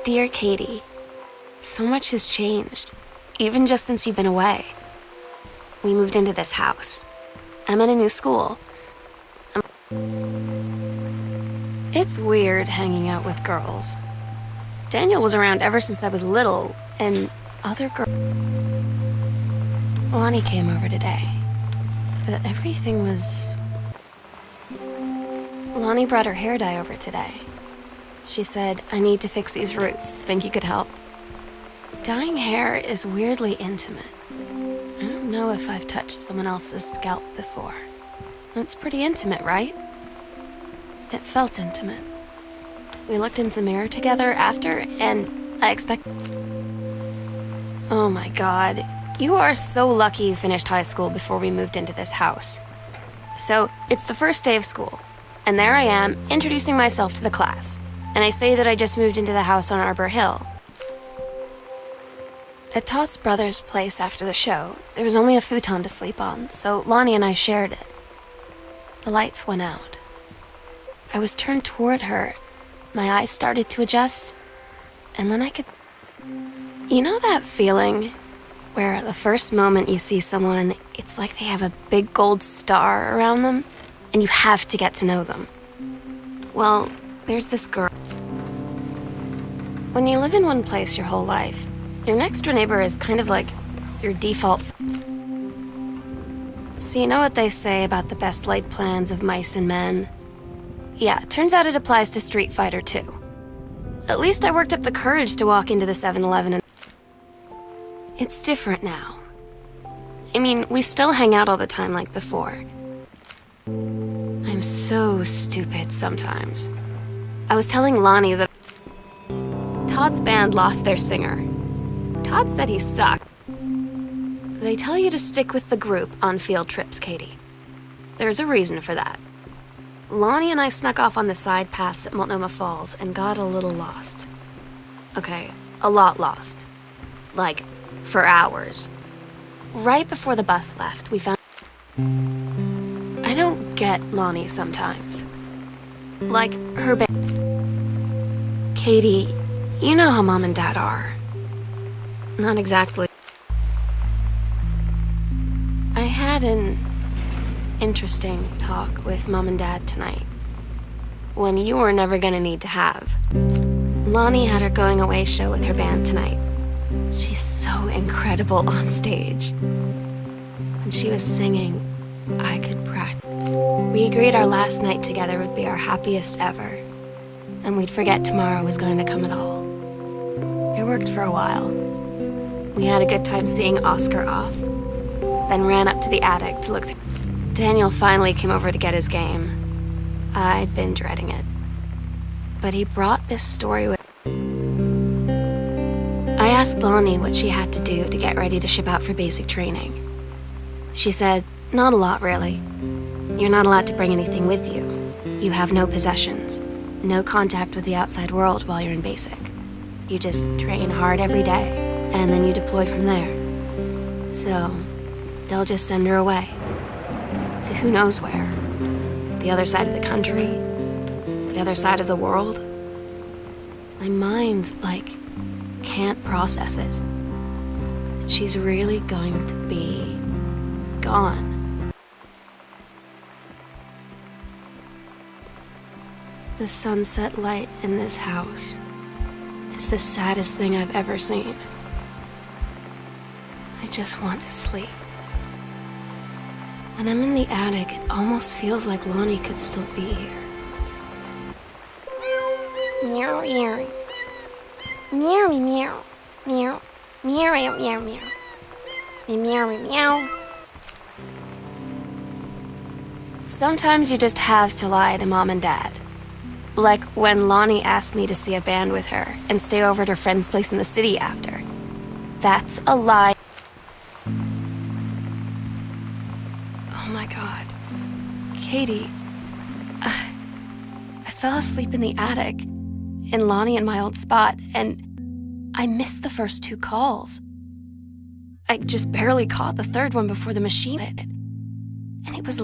Dear Katie, so much has changed, even just since you've been away. We moved into this house. I'm in a new school. It's weird hanging out with girls. Daniel was around ever since I was little, and other girls... Lonnie came over today, but everything was... Lonnie brought her hair dye over today. She said, I need to fix these roots. Think you could help? Dyeing hair is weirdly intimate. I don't know if I've touched someone else's scalp before. It's pretty intimate, right? It felt intimate. We looked into the mirror together after, and I expect... Oh my God. You are so lucky you finished high school before we moved into this house. So, it's the first day of school, and there I am, introducing myself to the class. And I say that I just moved into the house on Arbor Hill. At Todd's brother's place after the show, there was only a futon to sleep on, so Lonnie and I shared it. The lights went out. I was turned toward her. My eyes started to adjust, and then I could... You know that feeling where the first moment you see someone, it's like they have a big gold star around them, and you have to get to know them? Well, there's this girl. When you live in one place your whole life, your next door neighbor is kind of like your default. So you know what they say about the best laid plans of mice and men? Yeah, turns out it applies to Street Fighter too. At least I worked up the courage to walk into the 7-Eleven and... It's different now. I mean, we still hang out all the time like before. I'm so stupid sometimes. I was telling Lonnie that Todd's band lost their singer. Todd said he sucked. They tell you to stick with the group on field trips, Katie. There's a reason for that. Lonnie and I snuck off on the side paths at Multnomah Falls and got a little lost. Okay, a lot lost. Like, for hours. Right before the bus left, we found... I don't get Lonnie sometimes. Like, her Katie, you know how Mom and Dad are. Not exactly. I had an interesting talk with Mom and Dad tonight. One you were never gonna need to have. Lonnie had her going away show with her band tonight. She's so incredible on stage. When she was singing, I could practice. We agreed our last night together would be our happiest ever, and we'd forget tomorrow was going to come at all. It worked for a while. We had a good time seeing Oscar off, then ran up to the attic to look through. Daniel finally came over to get his game. I'd been dreading it. But he brought this story with... I asked Lonnie what she had to do to get ready to ship out for basic training. She said, not a lot, really. You're not allowed to bring anything with you. You have no possessions, no contact with the outside world while you're in basic. You just train hard every day, and then you deploy from there. So, they'll just send her away. To who knows where. The other side of the country? The other side of the world? My mind, can't process it. She's really going to be gone. The sunset light in this house is the saddest thing I've ever seen. I just want to sleep. When I'm in the attic, it almost feels like Lonnie could still be here. Meow, meow. Meow, meow. Meow. Meow, meow, meow, meow. Meow, meow. Sometimes you just have to lie to Mom and Dad. Like when Lonnie asked me to see a band with her and stay over at her friend's place in the city after. That's a lie. Oh my God. Katie, I fell asleep in the attic, in Lonnie and my old spot, and I missed the first 2 calls. I just barely caught the third one before the machine hit. And it was